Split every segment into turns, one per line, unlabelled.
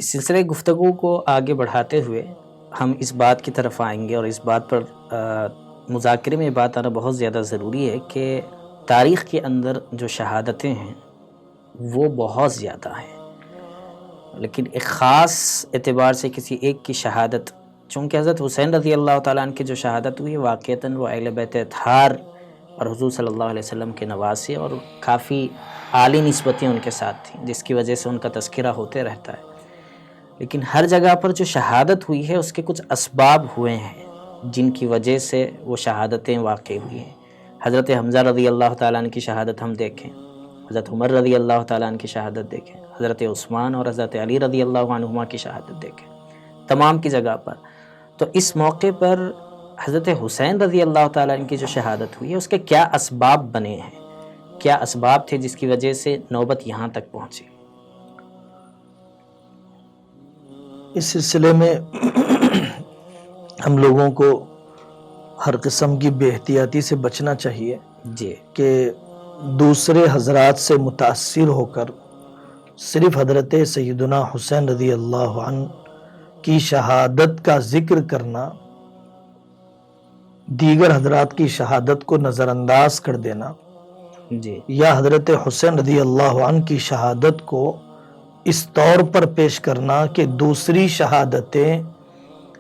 اس سلسلے گفتگو کو آگے بڑھاتے ہوئے ہم اس بات کی طرف آئیں گے، اور اس بات پر مذاکرے میں یہ بات آنا بہت زیادہ ضروری ہے کہ تاریخ کے اندر جو شہادتیں ہیں وہ بہت زیادہ ہیں، لیکن ایک خاص اعتبار سے کسی ایک کی شہادت، چونکہ حضرت حسین رضی اللہ تعالیٰ عنہ کی جو شہادت ہوئی واقعتاً وہ اہل بیت اطہار اور حضور صلی اللہ علیہ وسلم کے نواسے اور کافی عالی نسبتیں ان کے ساتھ تھیں، جس کی وجہ سے ان کا تذکرہ ہوتے رہتا ہے۔ لیکن ہر جگہ پر جو شہادت ہوئی ہے اس کے کچھ اسباب ہوئے ہیں جن کی وجہ سے وہ شہادتیں واقع ہوئی ہیں۔ حضرت حمزہ رضی اللہ تعالیٰ عنہ کی شہادت ہم دیکھیں، حضرت عمر رضی اللہ تعالیٰ عنہ کی شہادت دیکھیں، حضرت عثمان اور حضرت علی رضی اللہ عنہما کی شہادت دیکھیں، تمام کی جگہ پر۔ تو اس موقع پر حضرت حسین رضی اللہ تعالیٰ عنہ کی جو شہادت ہوئی ہے اس کے کیا اسباب بنے ہیں، کیا اسباب تھے جس کی وجہ سے نوبت یہاں تک پہنچی؟
اس سلسلے میں ہم لوگوں کو ہر قسم کی بے احتیاطی سے بچنا چاہیے
جی
کہ دوسرے حضرات سے متاثر ہو کر صرف حضرت سیدنا حسین رضی اللہ عنہ کی شہادت کا ذکر کرنا، دیگر حضرات کی شہادت کو نظر انداز کر دینا،
جی
یا حضرت حسین رضی اللہ عنہ کی شہادت کو اس طور پر پیش کرنا کہ دوسری شہادتیں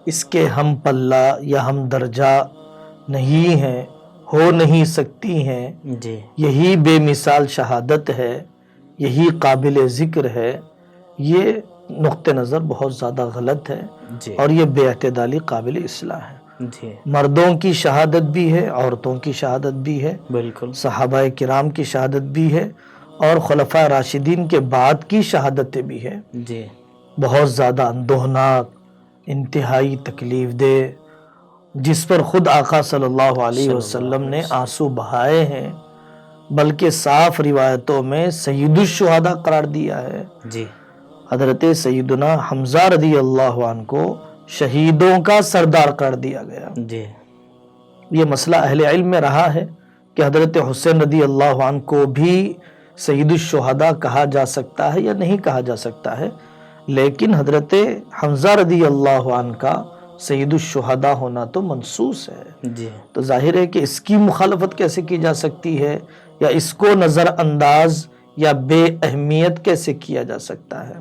اس کے ہم پلہ یا ہم درجہ نہیں ہیں، ہو نہیں سکتی ہیں،
جی
یہی بے مثال شہادت ہے، یہی قابل ذکر ہے، یہ نقطہ نظر بہت زیادہ غلط ہے
جی
اور یہ بے اعتدالی قابل اصلاح ہے۔
جی
مردوں کی شہادت بھی ہے، عورتوں کی شہادت بھی ہے،
بالکل
صحابہ کرام کی شہادت بھی ہے، اور خلفاء راشدین کے بعد کی شہادتیں بھی ہیں،
جی
بہت زیادہ اندوہناک، انتہائی تکلیف دہ، جس پر خود آقا صلی اللہ علیہ وسلم نے آنسو بہائے ہیں، بلکہ صاف روایتوں میں سید الشہداء قرار دیا ہے۔
جی
حضرت سیدنا حمزہ رضی اللہ عنہ کو شہیدوں کا سردار قرار دیا گیا۔
جی
یہ مسئلہ اہل علم میں رہا ہے کہ حضرت حسین رضی اللہ عنہ کو بھی سید الشہداء کہا جا سکتا ہے یا نہیں کہا جا سکتا ہے، لیکن حضرت حمزہ رضی اللہ عنہ کا سید الشہداء ہونا تو منصوص ہے۔
جی
تو ظاہر ہے کہ اس کی مخالفت کیسے کی جا سکتی ہے، یا اس کو نظر انداز یا بے اہمیت کیسے کیا جا سکتا ہے۔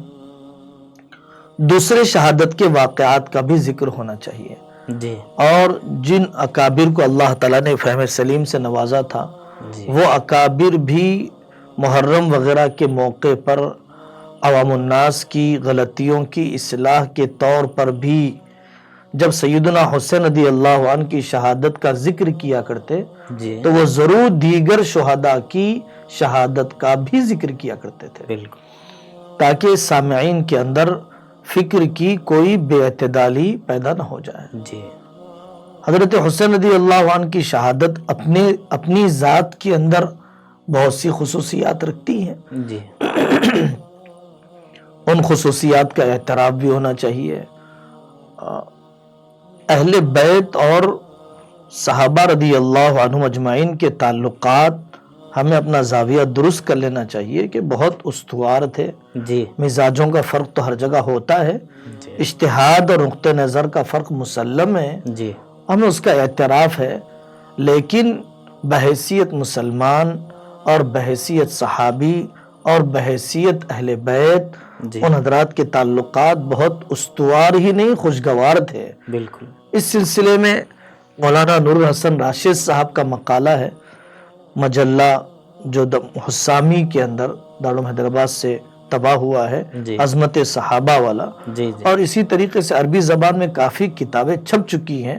دوسرے شہادت کے واقعات کا بھی ذکر ہونا چاہیے،
جی
اور جن اکابر کو اللہ تعالیٰ نے فہم سلیم سے نوازا تھا
جی
وہ اکابر بھی محرم وغیرہ کے موقع پر عوام الناس کی غلطیوں کی اصلاح کے طور پر بھی جب سیدنا حسین رضی اللہ عنہ کی شہادت کا ذکر کیا کرتے
جی
تو وہ ضرور دیگر شہداء کی شہادت کا بھی ذکر کیا کرتے تھے،
بالکل
تاکہ سامعین کے اندر فکر کی کوئی بے اعتدالی پیدا نہ ہو جائے۔
جی
حضرت حسین رضی اللہ عنہ کی شہادت اپنی ذات کے اندر بہت سی خصوصیات رکھتی ہیں،
جی
ان خصوصیات کا اعتراف بھی ہونا چاہیے۔ اہل بیت اور صحابہ رضی اللہ عنہم اجمعین کے تعلقات ہمیں اپنا زاویہ درست کر لینا چاہیے کہ بہت استوار تھے،
جی
مزاجوں کا فرق تو ہر جگہ ہوتا ہے،
جی
اجتہاد اور نقطہ نظر کا فرق مسلم ہے،
جی
ہمیں اس کا اعتراف ہے، لیکن بحیثیت مسلمان اور بحیثیت صحابی اور بحیثیت اہل بیت
جی
ان حضرات کے تعلقات بہت استوار ہی نہیں خوشگوار تھے۔
بالکل
اس سلسلے میں مولانا نور الحسن راشد صاحب کا مقالہ ہے، مجلہ جو حسامی کے اندر دارالعلوم حیدرآباد سے طبع ہوا ہے،
جی
عظمت صحابہ والا،
جی جی
اور اسی طریقے سے عربی زبان میں کافی کتابیں چھپ چکی ہیں،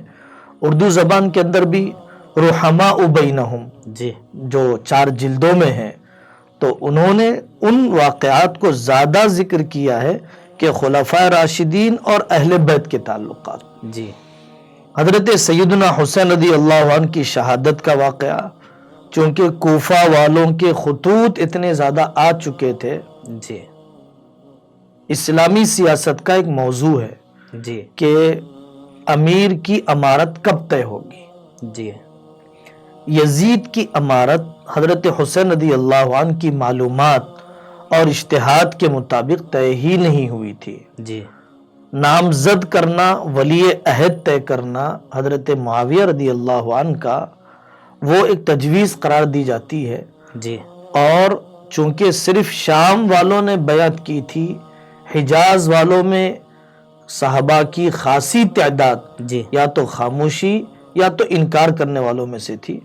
اردو زبان کے اندر بھی رحماء بینہم
جی
جو 4 جلدوں میں ہیں، تو انہوں نے ان واقعات کو زیادہ ذکر کیا ہے کہ خلفاء راشدین اور اہل بیت کے تعلقات۔
جی
حضرت سیدنا حسین رضی اللہ عنہ کی شہادت کا واقعہ، چونکہ کوفہ والوں کے خطوط اتنے زیادہ آ چکے تھے،
جی
اسلامی سیاست کا ایک موضوع ہے
جی
کہ امیر کی امارت کب طے ہوگی۔
جی
یزید کی امارت حضرت حسین رضی اللہ عنہ کی معلومات اور اجتہاد کے مطابق طے ہی نہیں ہوئی تھی۔
جی
نامزد کرنا، ولی عہد طے کرنا حضرت معاویہ رضی اللہ عنہ کا وہ ایک تجویز قرار دی جاتی ہے،
جی
اور چونکہ صرف شام والوں نے بیعت کی تھی، حجاز والوں میں صحابہ کی خاصی تعداد
جی
یا تو خاموشی یا تو انکار کرنے والوں میں سے تھی،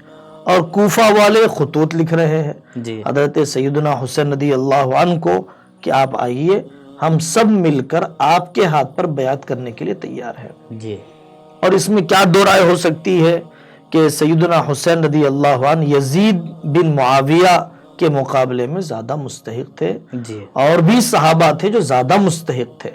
اور کوفہ والے خطوط لکھ رہے ہیں
جی
حضرت سیدنا حسین رضی اللہ عنہ کو کہ آپ آئیے، ہم سب مل کر آپ کے ہاتھ پر بیعت کرنے کے لیے تیار ہیں۔
جی
اور اس میں کیا دو رائے ہو سکتی ہے کہ سیدنا حسین رضی اللہ عنہ یزید بن معاویہ کے مقابلے میں زیادہ مستحق تھے،
جی
اور بھی صحابہ تھے جو زیادہ مستحق تھے۔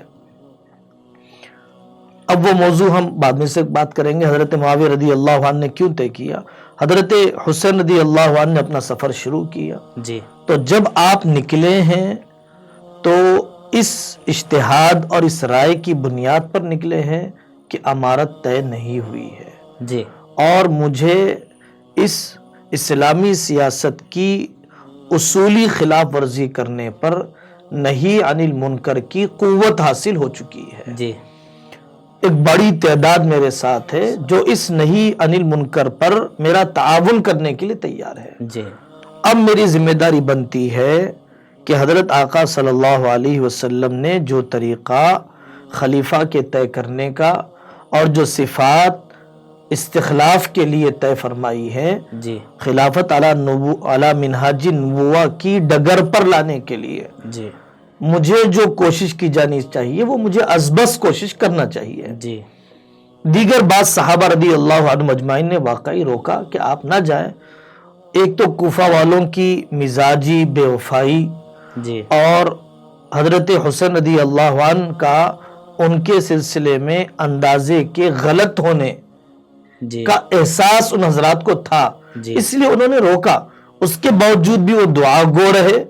اب وہ موضوع ہم بعد میں سے بات کریں گے، حضرت معاویہ رضی اللہ عنہ نے کیوں طے کیا۔ حضرت حسین رضی اللہ عنہ نے اپنا سفر شروع کیا،
جی
تو جب آپ نکلے ہیں تو اس اجتہاد اور اس رائے کی بنیاد پر نکلے ہیں کہ امارت طے نہیں ہوئی ہے،
جی
اور مجھے اس اسلامی سیاست کی اصولی خلاف ورزی کرنے پر نہی عن المنکر کی قوت حاصل ہو چکی ہے۔
جی
ایک بڑی تعداد میرے ساتھ ہے جو اس نہی عن المنکر پر میرا تعاون کرنے کے لیے تیار ہے۔
جی
اب میری ذمہ داری بنتی ہے کہ حضرت آقا صلی اللہ علیہ وسلم نے جو طریقہ خلیفہ کے طے کرنے کا اور جو صفات استخلاف کے لیے طے فرمائی ہے،
جی
خلافت علی منہاج نبوہ کی ڈگر پر لانے کے لیے
جی
مجھے جو کوشش کی جانی چاہیے وہ مجھے ازبس کوشش کرنا چاہیے۔
جی
دیگر بعض صحابہ رضی اللہ عنہ مجمعین نے واقعی روکا کہ آپ نہ جائیں۔ ایک تو کوفہ والوں کی مزاجی بے وفائی،
جی
اور حضرت حسین رضی اللہ عنہ کا ان کے سلسلے میں اندازے کے غلط ہونے
جی
کا احساس ان حضرات کو تھا،
جی
اس لیے انہوں نے روکا۔ اس کے باوجود بھی وہ دعا گو رہے،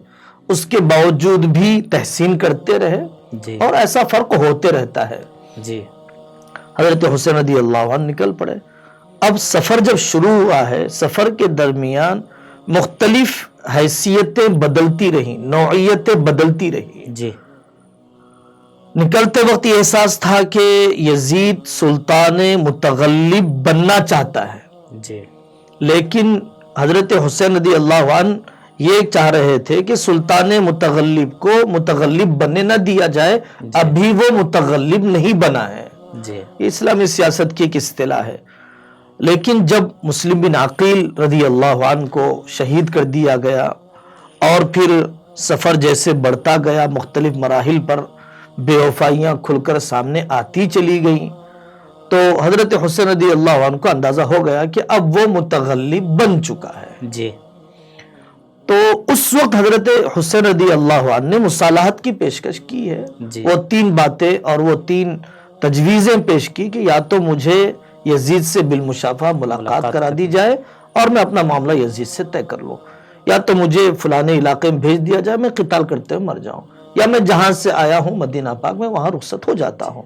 اس کے باوجود بھی تحسین کرتے رہے،
جی
اور ایسا فرق ہوتے رہتا ہے۔
جی
حضرت حسین رضی اللہ عنہ نکل پڑے۔ اب سفر جب شروع ہوا ہے، سفر کے درمیان مختلف حیثیتیں بدلتی رہیں، نوعیتیں بدلتی رہی۔
جی
نکلتے وقت یہ احساس تھا کہ یزید سلطان متغلب بننا چاہتا ہے،
جی
لیکن حضرت حسین رضی اللہ عنہ یہ چاہ رہے تھے کہ سلطان متغلب کو متغلب بننے نہ دیا جائے، ابھی وہ متغلب نہیں بنا ہے۔
جی
یہ اسلامی سیاست کی ایک اصطلاح ہے۔ لیکن جب مسلم بن عقیل رضی اللہ عنہ کو شہید کر دیا گیا، اور پھر سفر جیسے بڑھتا گیا، مختلف مراحل پر بے وفائیاں کھل کر سامنے آتی چلی گئیں، تو حضرت حسین رضی اللہ عنہ کو اندازہ ہو گیا کہ اب وہ متغلب بن چکا ہے۔
جی
تو اس وقت حضرت حسین رضی اللہ عنہ نے مصالحت کی پیشکش کی ہے۔
جی
وہ تین باتیں اور وہ تین تجویزیں پیش کی کہ یا تو مجھے یزید سے بالمشافہہ ملاقات کرا دی جائے اور میں اپنا معاملہ یزید سے طے کر لوں، یا تو مجھے فلانے علاقے میں بھیج دیا جائے، میں قتال کرتے ہوئے مر جاؤں، یا میں جہاں سے آیا ہوں مدینہ پاک میں وہاں رخصت ہو جاتا ہوں۔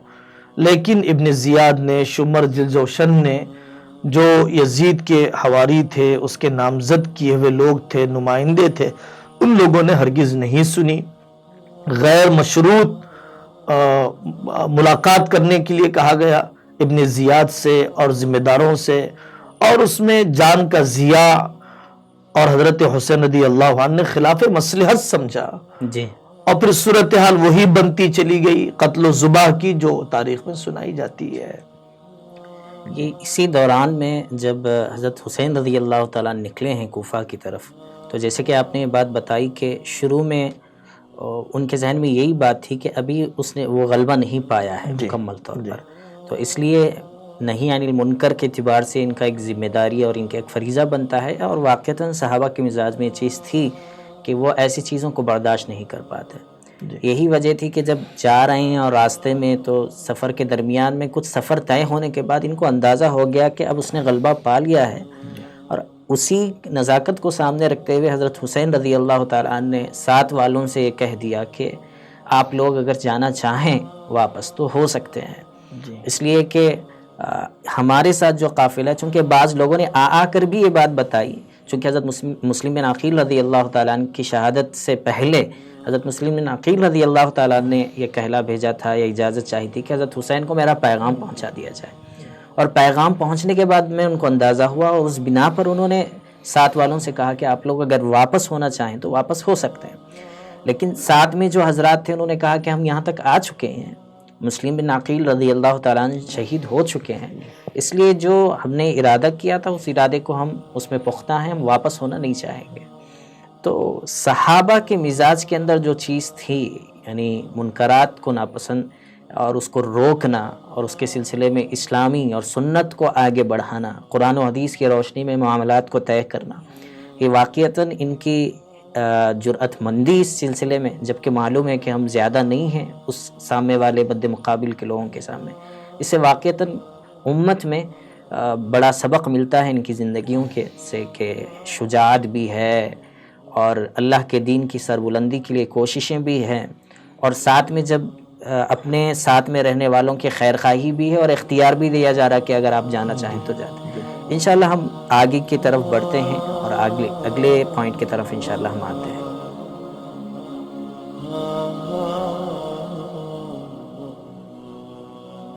لیکن ابن زیاد نے، شمر جلجوشن نے، جو یزید کے حواری تھے، اس کے نامزد کیے ہوئے لوگ تھے، نمائندے تھے، ان لوگوں نے ہرگز نہیں سنی۔ غیر مشروط ملاقات کرنے کے لیے کہا گیا ابن زیاد سے اور ذمہ داروں سے، اور اس میں جان کا ضیاء اور حضرت حسین رضی اللہ عنہ نے خلاف مصلحت سمجھا،
جی
اور پھر صورتحال وہی بنتی چلی گئی قتل و ذبح کی جو تاریخ میں سنائی جاتی ہے۔
یہ اسی دوران میں جب حضرت حسین رضی اللہ تعالیٰ نکلے ہیں کوفہ کی طرف، تو جیسے کہ آپ نے یہ بات بتائی کہ شروع میں ان کے ذہن میں یہی بات تھی کہ ابھی اس نے وہ غلبہ نہیں پایا ہے مکمل طور پر، تو اس لیے نہی عن المنکر کے اعتبار سے ان کا ایک ذمہ داری اور ان کا ایک فریضہ بنتا ہے، اور واقعتاً صحابہ کے مزاج میں یہ چیز تھی کہ وہ ایسی چیزوں کو برداشت نہیں کر پاتے۔ یہی وجہ تھی کہ جب جا رہے ہیں اور راستے میں تو سفر کے درمیان میں کچھ سفر طے ہونے کے بعد ان کو اندازہ ہو گیا کہ اب اس نے غلبہ پا لیا ہے، اور اسی نزاکت کو سامنے رکھتے ہوئے حضرت حسین رضی اللہ تعالیٰ عنہ نے ساتھ والوں سے یہ کہہ دیا کہ آپ لوگ اگر جانا چاہیں واپس تو ہو سکتے ہیں، اس لیے کہ ہمارے ساتھ جو قافلہ ہے، چونکہ بعض لوگوں نے آ کر بھی یہ بات بتائی، چونکہ حضرت مسلم بن عقیل رضی اللہ تعالیٰ عنہ کی شہادت سے پہلے حضرت مسلم بن عقیل رضی اللہ تعالیٰ نے یہ کہلا بھیجا تھا یا اجازت چاہی تھی کہ حضرت حسین کو میرا پیغام پہنچا دیا جائے، اور پیغام پہنچنے کے بعد میں ان کو اندازہ ہوا، اور اس بنا پر انہوں نے ساتھ والوں سے کہا کہ آپ لوگ اگر واپس ہونا چاہیں تو واپس ہو سکتے ہیں، لیکن ساتھ میں جو حضرات تھے انہوں نے کہا کہ ہم یہاں تک آ چکے ہیں، مسلم بن عقیل رضی اللہ تعالیٰ عنہ شہید ہو چکے ہیں، اس لیے جو ہم نے ارادہ کیا تھا اس ارادے کو ہم اس میں پختہ ہیں، ہم واپس ہونا نہیں چاہیں گے۔ تو صحابہ کے مزاج کے اندر جو چیز تھی، یعنی منکرات کو ناپسند اور اس کو روکنا، اور اس کے سلسلے میں اسلامی اور سنت کو آگے بڑھانا، قرآن و حدیث کی روشنی میں معاملات کو طے کرنا، یہ واقعتاً ان کی جرأت مندی اس سلسلے میں، جبکہ معلوم ہے کہ ہم زیادہ نہیں ہیں اس سامنے والے مد مقابل کے لوگوں کے سامنے، اس سے واقعتاً امت میں بڑا سبق ملتا ہے ان کی زندگیوں کے سے، کہ شجاعت بھی ہے اور اللہ کے دین کی سربلندی کے لیے کوششیں بھی ہیں، اور ساتھ میں جب اپنے ساتھ میں رہنے والوں کے خیر خواہی بھی ہے، اور اختیار بھی دیا جا رہا ہے کہ اگر آپ جانا چاہیں تو جاتے ہیں۔ انشاءاللہ ہم آگے کی طرف بڑھتے ہیں اور اگلے پوائنٹ کی طرف انشاءاللہ ہم آتے ہیں۔